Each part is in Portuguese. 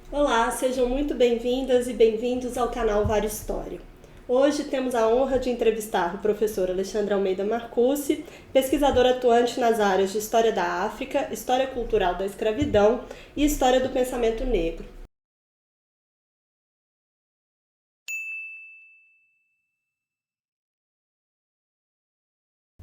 Olá, sejam muito bem-vindas e bem-vindos ao canal Vário História. Hoje temos a honra de entrevistar o professor Alexandre Almeida Marcucci, pesquisador atuante nas áreas de História da África, História Cultural da Escravidão e História do Pensamento Negro.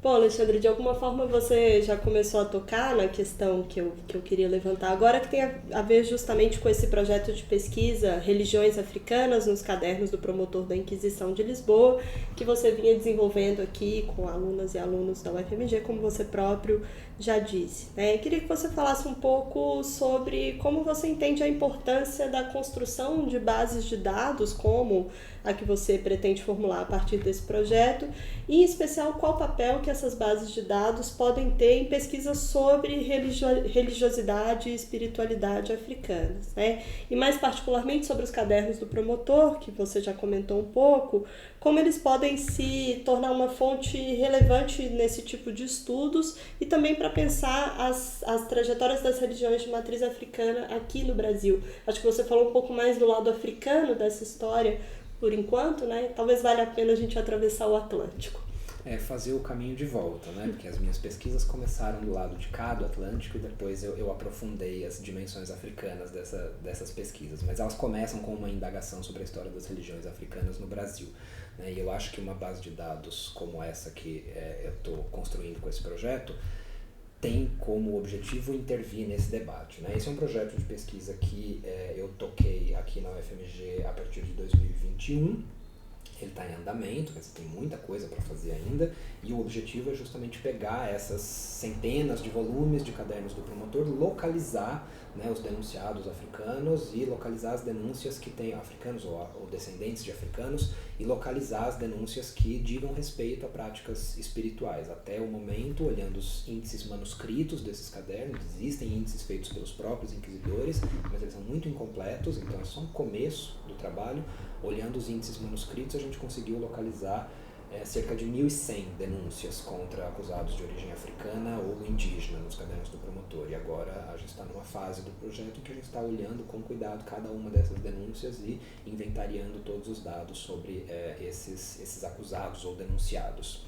Bom, Alexandre, de alguma forma você já começou a tocar na questão que eu queria levantar agora, que tem a ver justamente com esse projeto de pesquisa Religiões Africanas nos Cadernos do Promotor da Inquisição de Lisboa, que você vinha desenvolvendo aqui com alunas e alunos da UFMG, como você próprio já disse. Né? Eu queria que você falasse um pouco sobre como você entende a importância da construção de bases de dados, como a que você pretende formular a partir desse projeto, e em especial qual papel que essas bases de dados podem ter em pesquisas sobre religiosidade e espiritualidade africanas, né? E mais particularmente sobre os cadernos do promotor, que você já comentou um pouco, como eles podem se tornar uma fonte relevante nesse tipo de estudos e também para pensar as trajetórias das religiões de matriz africana aqui no Brasil. Acho que você falou um pouco mais do lado africano dessa história, por enquanto, né? Talvez valha a pena a gente atravessar o Atlântico. Fazer o caminho de volta, né? Porque as minhas pesquisas começaram do lado de cá do Atlântico e depois eu aprofundei as dimensões africanas dessas pesquisas. Mas elas começam com uma indagação sobre a história das religiões africanas no Brasil. Né? E eu acho que uma base de dados como essa que eu estou construindo com esse projeto tem como objetivo intervir nesse debate. Né? Esse é um projeto de pesquisa que eu toquei aqui na UFMG a partir de 2021. Ele está em andamento, mas tem muita coisa para fazer ainda, e o objetivo é justamente pegar essas centenas de volumes de cadernos do promotor, localizar, né, os denunciados africanos e localizar as denúncias que tem africanos ou descendentes de africanos e localizar as denúncias que digam respeito a práticas espirituais. Até o momento, olhando os índices manuscritos desses cadernos, existem índices feitos pelos próprios inquisidores, mas eles são muito incompletos, então é só um começo do trabalho. Olhando os índices manuscritos, a gente conseguiu localizar cerca de 1.100 denúncias contra acusados de origem africana ou indígena nos cadernos do promotor. E agora a gente está numa fase do projeto em que a gente está olhando com cuidado cada uma dessas denúncias e inventariando todos os dados sobre esses acusados ou denunciados.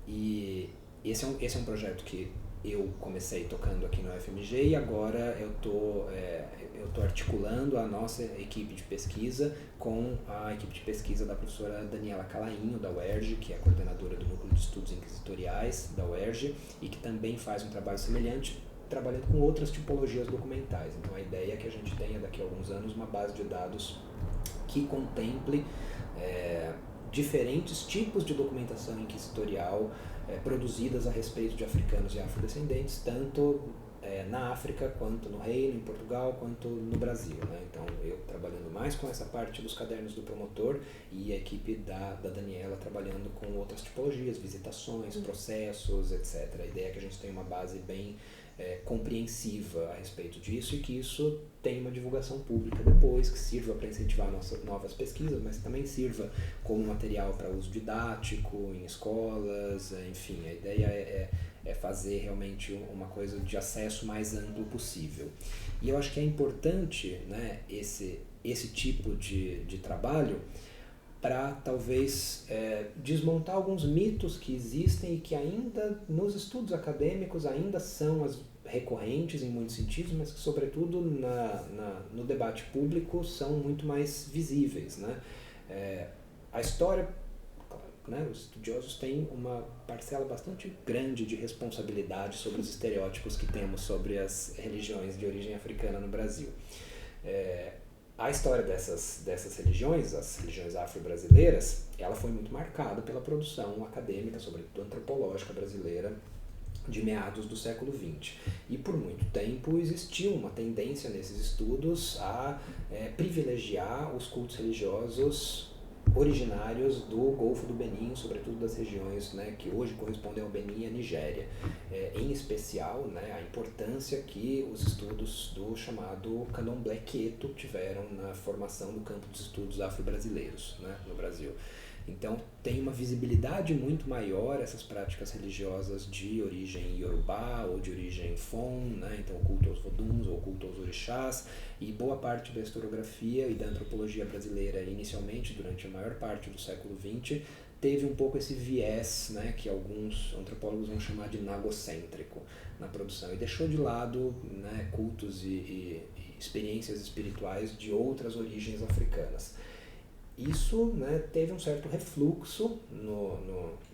E esse é um projeto que eu comecei tocando aqui no UFMG e agora eu tô articulando a nossa equipe de pesquisa com a equipe de pesquisa da professora Daniela Calainho, da UERJ, que é a coordenadora do Núcleo de Estudos Inquisitoriais da UERJ e que também faz um trabalho semelhante, trabalhando com outras tipologias documentais. Então a ideia é que a gente tenha daqui a alguns anos uma base de dados que contemple diferentes tipos de documentação inquisitorial produzidas a respeito de africanos e afrodescendentes, tanto na África, quanto no Reino, em Portugal, quanto no Brasil. Né? Então, eu trabalhando mais com essa parte dos cadernos do promotor e a equipe da Daniela trabalhando com outras tipologias, visitações, processos, etc. A ideia é que a gente tenha uma base bem compreensiva a respeito disso e que isso tenha uma divulgação pública depois, que sirva para incentivar nossas novas pesquisas, mas também sirva como material para uso didático em escolas, enfim, a ideia é fazer realmente uma coisa de acesso mais amplo possível. E eu acho que é importante, né, esse tipo de trabalho para talvez desmontar alguns mitos que existem e que ainda nos estudos acadêmicos ainda são recorrentes em muitos sentidos, mas que sobretudo no debate público são muito mais visíveis. Né? A história, né, os estudiosos têm uma parcela bastante grande de responsabilidade sobre os estereótipos que temos sobre as religiões de origem africana no Brasil. A história dessas religiões, as religiões afro-brasileiras, ela foi muito marcada pela produção acadêmica, sobretudo antropológica brasileira, de meados do século XX. E por muito tempo existiu uma tendência nesses estudos a privilegiar os cultos religiosos originários do Golfo do Benin, sobretudo das regiões, né, que hoje correspondem ao Benin e à Nigéria. Em especial, né, a importância que os estudos do chamado Candomblé Queto tiveram na formação do campo dos estudos afro-brasileiros, né, no Brasil. Então tem uma visibilidade muito maior essas práticas religiosas de origem Yorubá ou de origem Fon, né? Então o culto aos voduns ou o culto aos orixás, e boa parte da historiografia e da antropologia brasileira, inicialmente durante a maior parte do século XX, teve um pouco esse viés, né, que alguns antropólogos vão chamar de nagocêntrico na produção, e deixou de lado, né, cultos e experiências espirituais de outras origens africanas. Isso, né, teve um certo refluxo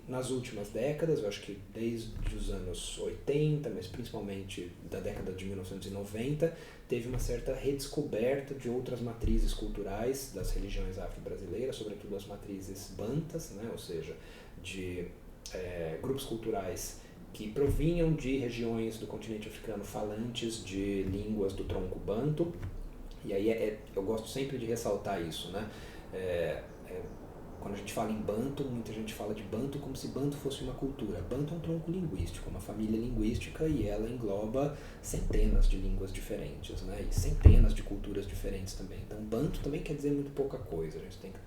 nas últimas décadas, eu acho que desde os anos 80, mas principalmente da década de 1990, teve uma certa redescoberta de outras matrizes culturais das religiões afro-brasileiras, sobretudo as matrizes bantas, né, ou seja, de grupos culturais que provinham de regiões do continente africano falantes de línguas do tronco banto. E aí eu gosto sempre de ressaltar isso, né? Quando a gente fala em Banto, muita gente fala de Banto como se Banto fosse uma cultura. Banto é um tronco linguístico, uma família linguística, e ela engloba centenas de línguas diferentes, né? E centenas de culturas diferentes também. Então Banto também quer dizer muito pouca coisa, a gente tem que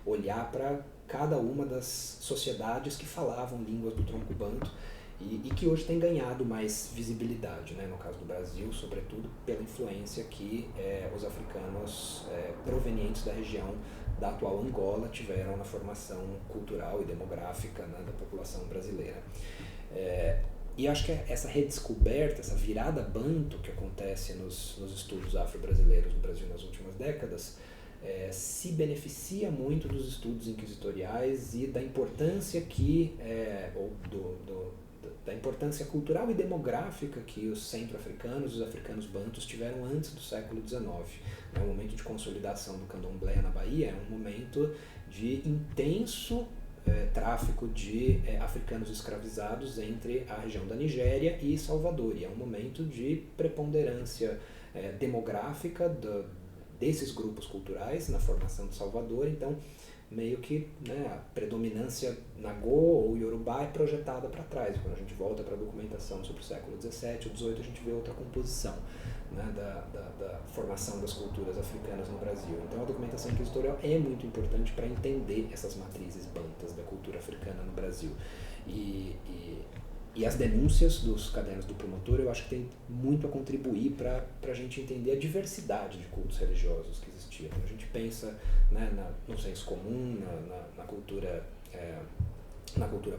olhar para cada uma das sociedades que falavam línguas do tronco Banto e que hoje tem ganhado mais visibilidade, né? No caso do Brasil, sobretudo pela influência que os africanos provenientes da região da atual Angola tiveram na formação cultural e demográfica, né, da população brasileira. E acho que essa redescoberta, essa virada banto que acontece nos estudos afro-brasileiros no Brasil nas últimas décadas, se beneficia muito dos estudos inquisitoriais e da importância da importância cultural e demográfica que os centro-africanos e os africanos bantus tiveram antes do século XIX. O momento de consolidação do candomblé na Bahia é um momento de intenso tráfico de africanos escravizados entre a região da Nigéria e Salvador. E é um momento de preponderância demográfica desses grupos culturais na formação de Salvador. Então, meio que, né, a predominância Nagô ou Yorubá é projetada para trás. Quando a gente volta para a documentação sobre o século XVII ou XVIII, a gente vê outra composição, né, da formação das culturas africanas no Brasil. Então a documentação inquisitorial é muito importante para entender essas matrizes bantas da cultura africana no Brasil. E as denúncias dos cadernos do promotor, eu acho que tem muito a contribuir para a gente entender a diversidade de cultos religiosos que existia. Quando a gente pensa, né, no senso comum, na cultura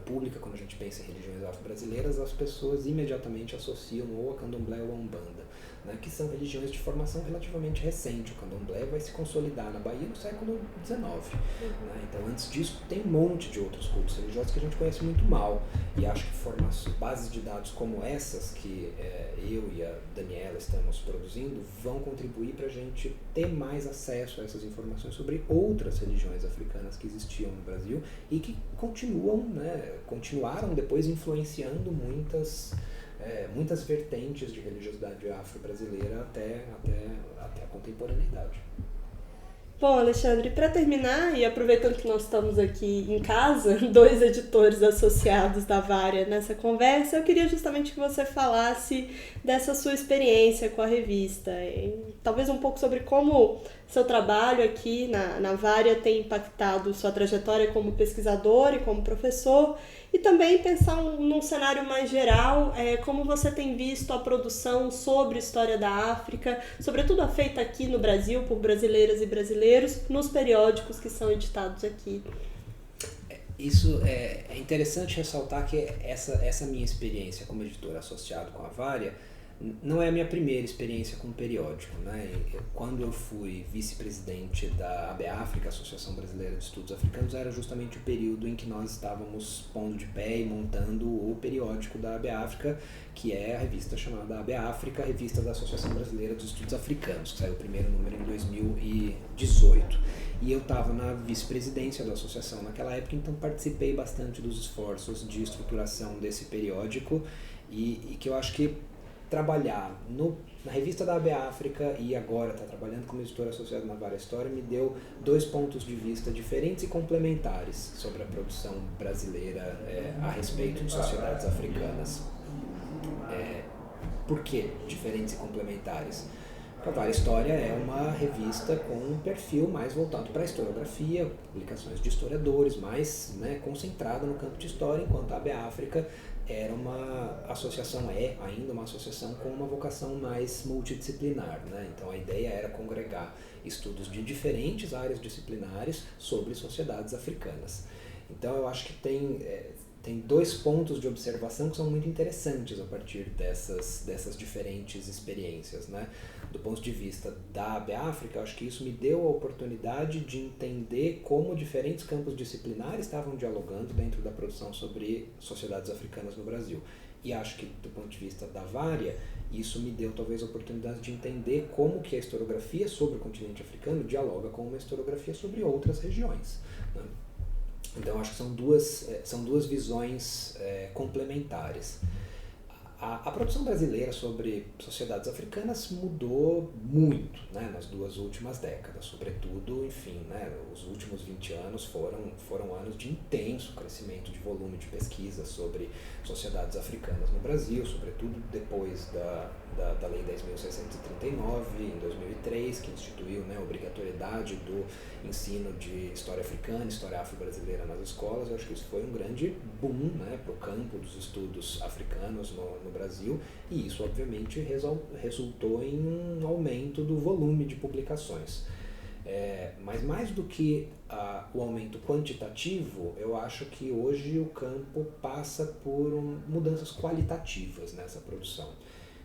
pública, quando a gente pensa em religiões afro-brasileiras, as pessoas imediatamente associam ou a candomblé ou a umbanda, né, que são religiões de formação relativamente recente. O candomblé vai se consolidar na Bahia no século XIX. Né? Então, antes disso, tem um monte de outros cultos religiosos que a gente conhece muito mal. E acho que bases de dados como essas, que eu e a Daniela estamos produzindo, vão contribuir para a gente ter mais acesso a essas informações sobre outras religiões africanas que existiam no Brasil e que continuaram depois influenciando muitas vertentes de religiosidade afro-brasileira até a contemporaneidade. Bom, Alexandre, para terminar, e aproveitando que nós estamos aqui em casa, 2 editores associados da Vária nessa conversa, eu queria justamente que você falasse dessa sua experiência com a revista, e talvez um pouco sobre como seu trabalho aqui na Vária tem impactado sua trajetória como pesquisador e como professor, e também pensar num cenário mais geral, como você tem visto a produção sobre história da África, sobretudo a feita aqui no Brasil por brasileiras e brasileiros, nos periódicos que são editados aqui. Isso é interessante ressaltar que essa minha experiência como editor associado com a Vária não é a minha primeira experiência com periódico, né? Quando eu fui vice-presidente da ABAfrica, Associação Brasileira de Estudos Africanos, era justamente o período em que nós estávamos pondo de pé e montando o periódico da ABAfrica, que é a revista chamada ABAfrica, Revista da Associação Brasileira dos Estudos Africanos, que saiu o primeiro número em 2018. E eu estava na vice-presidência da associação naquela época, então participei bastante dos esforços de estruturação desse periódico e que eu acho que trabalhar na revista da ABAfrica e agora estar trabalhando como editor associado na Vária História me deu 2 pontos de vista diferentes e complementares sobre a produção brasileira a respeito de sociedades africanas. Por que diferentes e complementares? A Vale História é uma revista com um perfil mais voltado para a historiografia, publicações de historiadores, mais, né, concentrada no campo de história, enquanto a AB África era uma associação, é ainda uma associação com uma vocação mais multidisciplinar, né? Então a ideia era congregar estudos de diferentes áreas disciplinares sobre sociedades africanas. Então eu acho que tem dois pontos de observação que são muito interessantes a partir dessas diferentes experiências, né? Do ponto de vista da AB África, eu acho que isso me deu a oportunidade de entender como diferentes campos disciplinares estavam dialogando dentro da produção sobre sociedades africanas no Brasil. E acho que, do ponto de vista da Vária, isso me deu talvez a oportunidade de entender como que a historiografia sobre o continente africano dialoga com uma historiografia sobre outras regiões, né? Então, acho que são duas visões complementares. A produção brasileira sobre sociedades africanas mudou muito, né, nas 2 últimas décadas, sobretudo, enfim, né, os últimos 20 anos foram anos de intenso crescimento de volume de pesquisa sobre sociedades africanas no Brasil, sobretudo depois da Lei 10.639, em 2003, que instituiu, né, a obrigatoriedade do ensino de história africana, história afro-brasileira nas escolas. Eu acho que isso foi um grande boom, né, para o campo dos estudos africanos no Brasil, e isso obviamente resultou em um aumento do volume de publicações. Mas mais do que o aumento quantitativo, eu acho que hoje o campo passa por mudanças qualitativas nessa produção.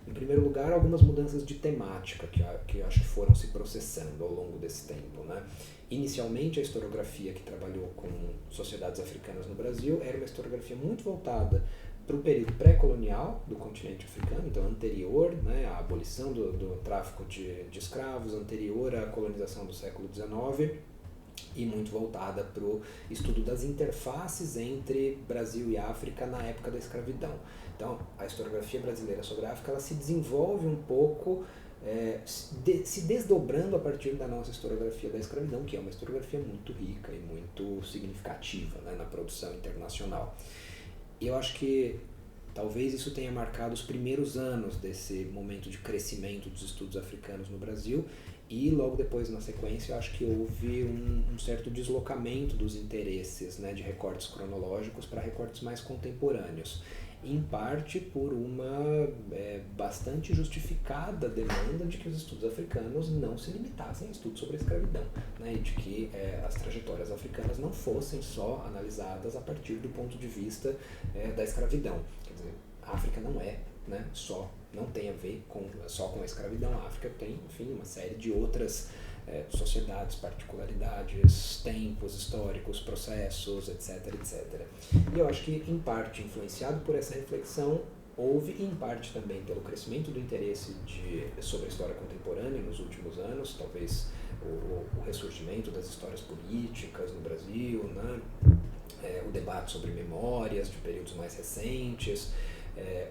Em primeiro lugar, algumas mudanças de temática que eu acho que foram se processando ao longo desse tempo, né? Inicialmente, a historiografia que trabalhou com sociedades africanas no Brasil era uma historiografia muito voltada para o período pré-colonial do continente africano, então anterior, né, à abolição do tráfico de escravos, anterior à colonização do século XIX, e muito voltada para o estudo das interfaces entre Brasil e África na época da escravidão. Então, a historiografia brasileira sobre a África ela se desenvolve um pouco, se desdobrando a partir da nossa historiografia da escravidão, que é uma historiografia muito rica e muito significativa, né, na produção internacional. E eu acho que talvez isso tenha marcado os primeiros anos desse momento de crescimento dos estudos africanos no Brasil, e logo depois, na sequência, eu acho que houve um certo deslocamento dos interesses, né, de recortes cronológicos para recortes mais contemporâneos, em parte por uma bastante justificada demanda de que os estudos africanos não se limitassem a estudos sobre a escravidão, né, e de que as trajetórias africanas não fossem só analisadas a partir do ponto de vista da escravidão. Quer dizer, a África não é, né, não tem a ver só com a escravidão. A África tem, enfim, uma série de outras sociedades, particularidades, tempos históricos, processos, etc, etc. E eu acho que, em parte, influenciado por essa reflexão, houve, e em parte também pelo crescimento do interesse sobre a história contemporânea nos últimos anos, talvez o ressurgimento das histórias políticas no Brasil, né? O debate sobre memórias de períodos mais recentes.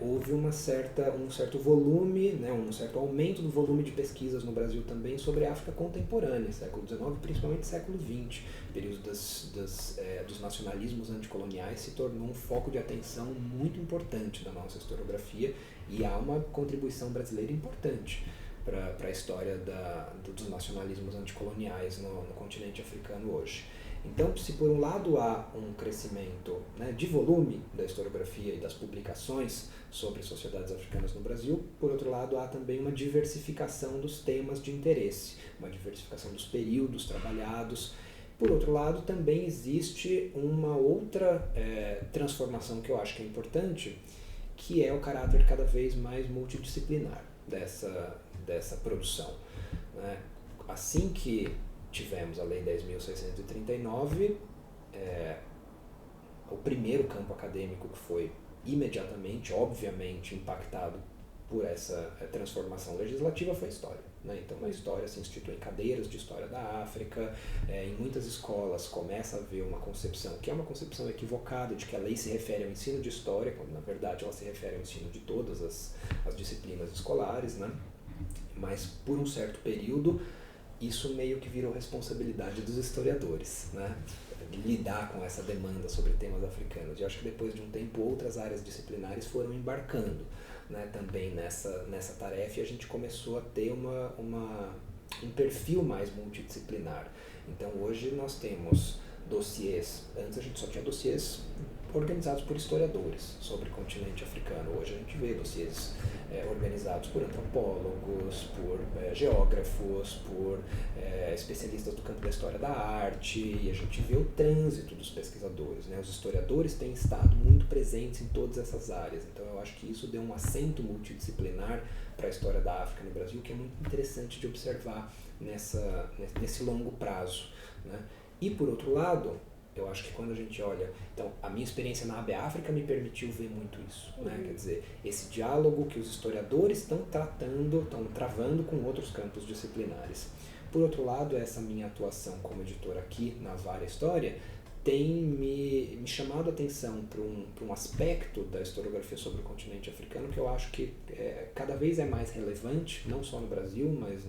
Houve um certo volume, né, um certo aumento do volume de pesquisas no Brasil também sobre a África contemporânea, século XIX, principalmente século XX. O período dos nacionalismos anticoloniais se tornou um foco de atenção muito importante da nossa historiografia, e há uma contribuição brasileira importante para a história dos nacionalismos anticoloniais no continente africano hoje. Então, se por um lado há um crescimento, né, de volume da historiografia e das publicações sobre sociedades africanas no Brasil, por outro lado há também uma diversificação dos temas de interesse, uma diversificação dos períodos trabalhados. Por outro lado, também existe uma outra transformação que eu acho que é importante, que é o caráter cada vez mais multidisciplinar dessa produção, né? Assim que tivemos a Lei 10.639, o primeiro campo acadêmico que foi imediatamente, obviamente, impactado por essa transformação legislativa foi a história, né? Então, a história se institui em cadeiras de história da África, em muitas escolas começa a haver uma concepção, que é uma concepção equivocada, de que a lei se refere ao ensino de história, quando na verdade ela se refere ao ensino de todas as disciplinas escolares, né? Mas por um certo período, isso meio que virou responsabilidade dos historiadores, né? Lidar com essa demanda sobre temas africanos. E acho que depois de um tempo outras áreas disciplinares foram embarcando, né, também nessa tarefa, e a gente começou a ter um perfil mais multidisciplinar. Então hoje nós temos dossiês, antes a gente só tinha dossiês organizados por historiadores sobre o continente africano. Hoje a gente vê dossiês organizados por antropólogos, por geógrafos, por especialistas do campo da história da arte, e a gente vê o trânsito dos pesquisadores, né? Os historiadores têm estado muito presentes em todas essas áreas, então eu acho que isso deu um acento multidisciplinar para a história da África no Brasil, que é muito interessante de observar nesse longo prazo, né? E por outro lado, eu acho que quando a gente olha, então a minha experiência na AB África me permitiu ver muito isso, né? Quer dizer, esse diálogo que os historiadores estão travando com outros campos disciplinares. Por outro lado, essa minha atuação como editor aqui na Vara História tem me chamado a atenção para um aspecto da historiografia sobre o continente africano que eu acho que cada vez é mais relevante, não só no Brasil, mas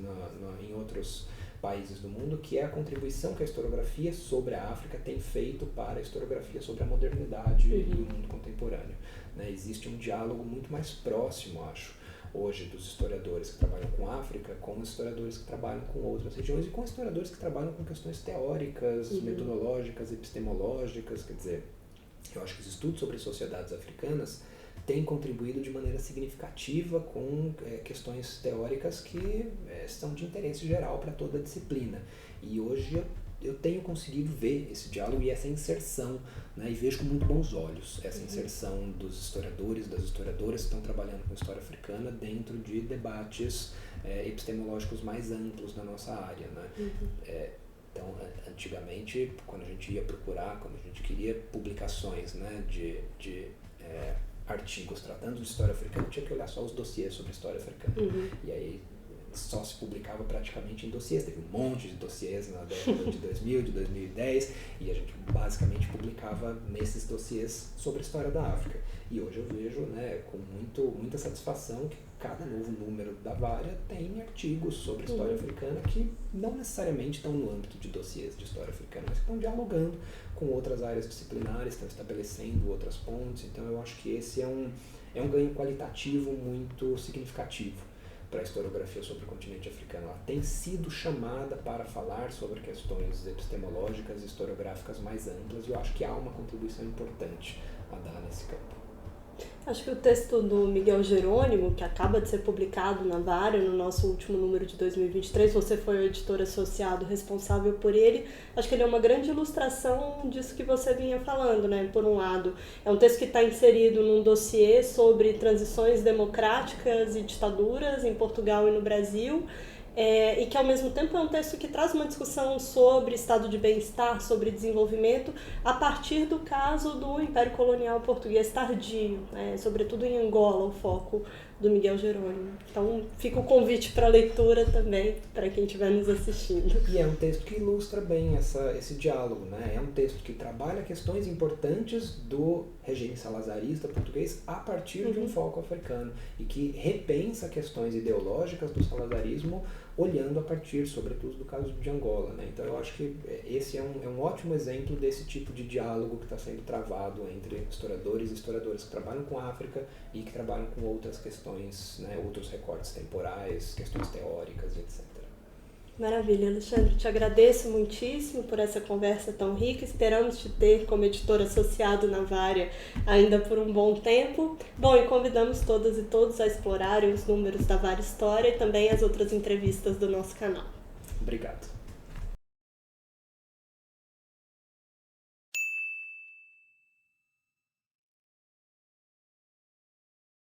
em outros países do mundo, que é a contribuição que a historiografia sobre a África tem feito para a historiografia sobre a modernidade e o mundo contemporâneo, né? Existe um diálogo muito mais próximo, acho, hoje dos historiadores que trabalham com a África, com os historiadores que trabalham com outras regiões e com historiadores que trabalham com questões teóricas, metodológicas, epistemológicas. Quer dizer, eu acho que os estudos sobre sociedades africanas têm contribuído de maneira significativa com questões teóricas que são de interesse geral para toda a disciplina. E hoje eu tenho conseguido ver esse diálogo e essa inserção, né, e vejo com muito bons olhos essa inserção dos historiadores, das historiadoras que estão trabalhando com história africana dentro de debates epistemológicos mais amplos na nossa área, né? Então, antigamente, quando a gente ia procurar, quando a gente queria publicações, né, de artigos tratando de história africana, tinha que olhar só os dossiês sobre história africana. E aí só se publicava praticamente em dossiês. Teve um monte de dossiês na década de 2000, de 2010, e a gente basicamente publicava nesses dossiês sobre a história da África. E hoje eu vejo, né, com muita satisfação que cada novo número da Vara tem artigos sobre história africana que não necessariamente estão no âmbito de dossiês de história africana, mas que estão dialogando com outras áreas disciplinares, estão estabelecendo outras pontes. Então eu acho que esse é um ganho qualitativo muito significativo para a historiografia sobre o continente africano. Ela tem sido chamada para falar sobre questões epistemológicas e historiográficas mais amplas, e eu acho que há uma contribuição importante a dar nesse campo. Acho que o texto do Miguel Jerônimo, que acaba de ser publicado na Vara, no nosso último número de 2023, você foi o editor associado responsável por ele, acho que ele é uma grande ilustração disso que você vinha falando, né? Por um lado, é um texto que está inserido num dossiê sobre transições democráticas e ditaduras em Portugal e no Brasil, e que ao mesmo tempo é um texto que traz uma discussão sobre estado de bem-estar, sobre desenvolvimento, a partir do caso do Império Colonial Português tardio, né? Sobretudo em Angola, o foco do Miguel Jerônimo. Então fica o convite para leitura também, para quem estiver nos assistindo. E é um texto que ilustra bem esse diálogo, né? É um texto que trabalha questões importantes do regime salazarista português a partir de um foco africano, e que repensa questões ideológicas do salazarismo olhando a partir, sobretudo, do caso de Angola, né? Então eu acho que esse é um ótimo exemplo desse tipo de diálogo que está sendo travado entre historiadores e historiadoras que trabalham com a África e que trabalham com outras questões, né, outros recortes temporais, questões teóricas, etc. Maravilha, Alexandre. Te agradeço muitíssimo por essa conversa tão rica. Esperamos te ter como editor associado na Vara ainda por um bom tempo. Bom, e convidamos todas e todos a explorarem os números da Vara História e também as outras entrevistas do nosso canal. Obrigado.